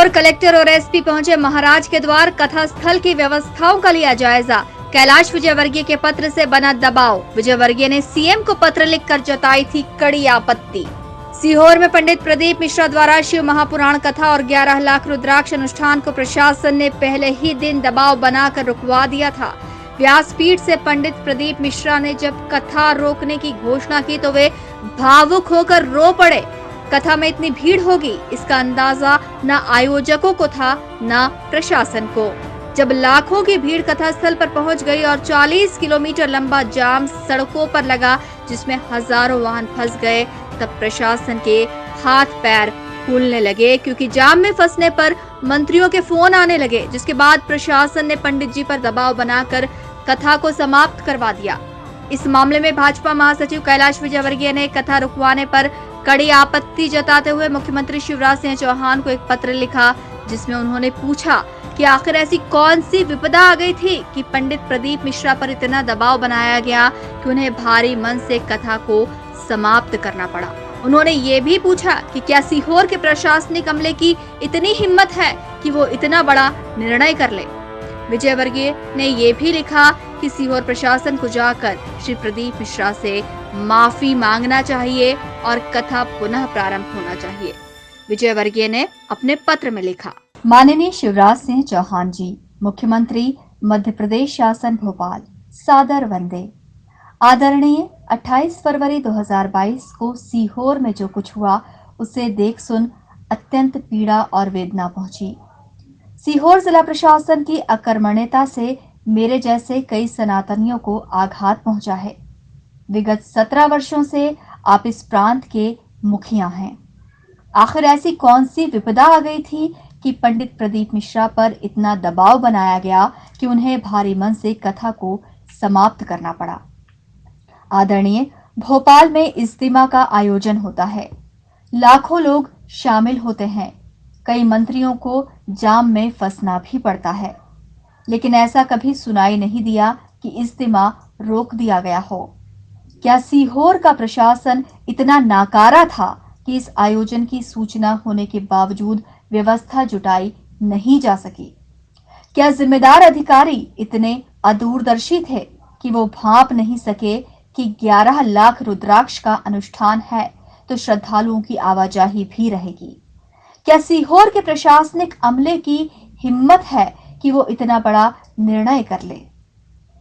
Sehore collector और SP पहुंचे महाराज के द्वार। कथा स्थल की व्यवस्थाओं का लिया जायजा। कैलाश विजयवर्गीय के पत्र से बना दबाव। विजयवर्गीय ने सीएम को पत्र लिखकर जताई थी कड़ी आपत्ति। सीहोर में पंडित प्रदीप मिश्रा द्वारा शिव महापुराण कथा और 11 लाख रुद्राक्ष अनुष्ठान को प्रशासन ने पहले ही दिन दबाव बनाकर रुकवा दिया था। व्यासपीठ से पंडित प्रदीप मिश्रा ने जब कथा रोकने की घोषणा की तो वे भावुक होकर रो पड़े। कथा में इतनी भीड़ होगी इसका अंदाजा न आयोजकों को था न प्रशासन को। जब लाखों की भीड़ कथा स्थल पर पहुंच गई और 40 किलोमीटर लंबा जाम सड़कों पर लगा जिसमें हजारों वाहन फंस गए, तब प्रशासन के हाथ पैर फूलने लगे, क्योंकि जाम में फंसने पर मंत्रियों के फोन आने लगे। जिसके बाद प्रशासन ने पंडित जी पर दबाव बनाकर कथा को समाप्त करवा दिया। इस मामले में भाजपा महासचिव कैलाश विजयवर्गीय ने कथा रुकवाने पर कड़ी आपत्ति जताते हुए मुख्यमंत्री शिवराज सिंह चौहान को एक पत्र लिखा, जिसमें उन्होंने पूछा कि आखिर ऐसी कौन सी विपदा आ गई थी कि पंडित प्रदीप मिश्रा पर इतना दबाव बनाया गया कि उन्हें भारी मन से कथा को समाप्त करना पड़ा। उन्होंने ये भी पूछा कि क्या सीहोर के प्रशासनिक अमले की इतनी हिम्मत है कि वो इतना बड़ा निर्णय कर ले। विजयवर्गीय ने ये भी लिखा कि सीहोर प्रशासन को जाकर श्री प्रदीप मिश्रा से माफी मांगना चाहिए और कथा पुनः प्रारंभ होना चाहिए। विजयवर्गीय ने अपने पत्र में लिखा, माननीय शिवराज सिंह चौहान जी, मुख्यमंत्री मध्य प्रदेश शासन भोपाल, सादर वंदे। आदरणीय 28 फरवरी 2022 को सीहोर में जो कुछ हुआ उसे देख सुन अत्यंत पीड़ा और वेदना पहुंची। सीहोर जिला प्रशासन की अकर्मण्यता से मेरे जैसे कई सनातनियों को आघात पहुंचा है। विगत 17 वर्षों से आप इस प्रांत के मुखिया हैं। आखिर ऐसी कौन सी विपदा आ गई थी कि पंडित प्रदीप मिश्रा पर इतना दबाव बनाया गया कि उन्हें भारी मन से कथा को समाप्त करना पड़ा। आदरणीय, भोपाल में इज्तिमा का आयोजन होता है, लाखों लोग शामिल होते हैं, कई मंत्रियों को जाम में फंसना भी पड़ता है, लेकिन ऐसा कभी सुनाई नहीं दिया कि इज्तिमा रोक दिया गया हो। क्या सीहोर का प्रशासन इतना नाकारा था कि इस आयोजन की सूचना होने के बावजूद व्यवस्था जुटाई नहीं जा सकी? क्या जिम्मेदार अधिकारी इतने अदूरदर्शी थे कि वो भांप नहीं सके कि 11 लाख रुद्राक्ष का अनुष्ठान है तो श्रद्धालुओं की आवाजाही भी रहेगी? क्या सीहोर के प्रशासनिक अमले की हिम्मत है कि वो इतना बड़ा निर्णय कर ले?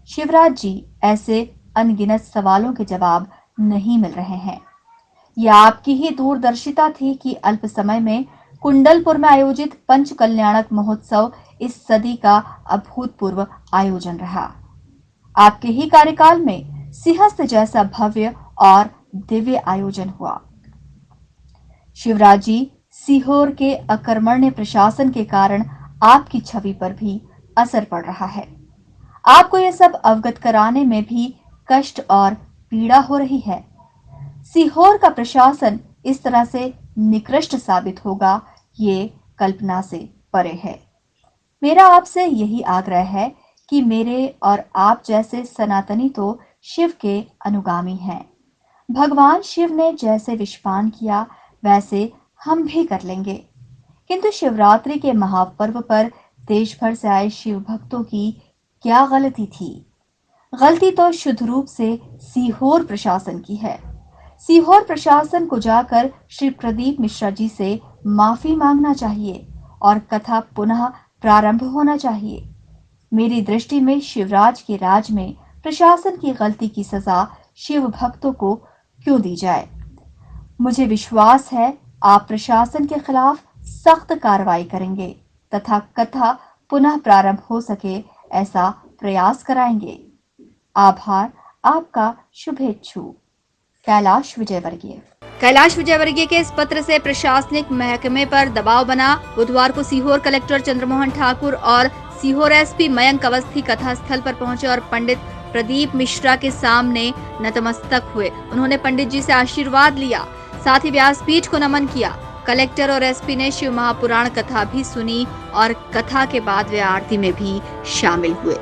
शिवराज जी, ऐसे अनगिनत सवालों के जवाब नहीं मिल रहे हैं। यह आपकी ही दूरदर्शिता थी कि अल्प समय में कुंडलपुर में आयोजित पंच कल्याणक महोत्सव इस सदी का अभूतपूर्व आयोजन रहा। आपके ही कार्यकाल में सिंहस्थ जैसा भव्य और दिव्य आयोजन हुआ। शिवराज जी, सीहोर के अकर्मण्य प्रशासन के कारण आपकी छवि पर भी असर पड़ रहा है। आपको यह सब अवगत कराने में भी कष्ट और पीड़ा हो रही है। सीहोर का प्रशासन इस तरह से निकृष्ट साबित होगा, ये कल्पना से परे है। मेरा आपसे यही आग्रह है कि मेरे और आप जैसे सनातनी तो शिव के अनुगामी हैं। भगवान शिव ने जैसे विषपान किया वैसे हम भी कर लेंगे, किंतु शिवरात्रि के महापर्व पर देश भर से आए शिव भक्तों की क्या गलती थी? गलती तो शुद्ध रूप से सीहोर प्रशासन की है। सीहोर प्रशासन को जाकर श्री प्रदीप मिश्रा जी से माफी मांगना चाहिए और कथा पुनः प्रारंभ होना चाहिए। मेरी दृष्टि में शिवराज के राज में प्रशासन की गलती की सजा शिव भक्तों को क्यों दी जाए? मुझे विश्वास है आप प्रशासन के खिलाफ सख्त कार्रवाई करेंगे तथा कथा पुनः प्रारंभ हो सके ऐसा प्रयास कराएंगे। आभार, आपका शुभेच्छु, कैलाश विजयवर्गीय। कैलाश विजयवर्गीय के इस पत्र से प्रशासनिक महकमे पर दबाव बना। बुधवार को सीहोर कलेक्टर चंद्रमोहन ठाकुर और सीहोर एसपी मयंक अवस्थी कथा स्थल पर पहुंचे और पंडित प्रदीप मिश्रा के सामने नतमस्तक हुए। उन्होंने पंडित जी से आशीर्वाद लिया, साथ ही व्यासपीठ को नमन किया। कलेक्टर और एसपी ने शिव महापुराण कथा भी सुनी और कथा के बाद वे आरती में भी शामिल हुए।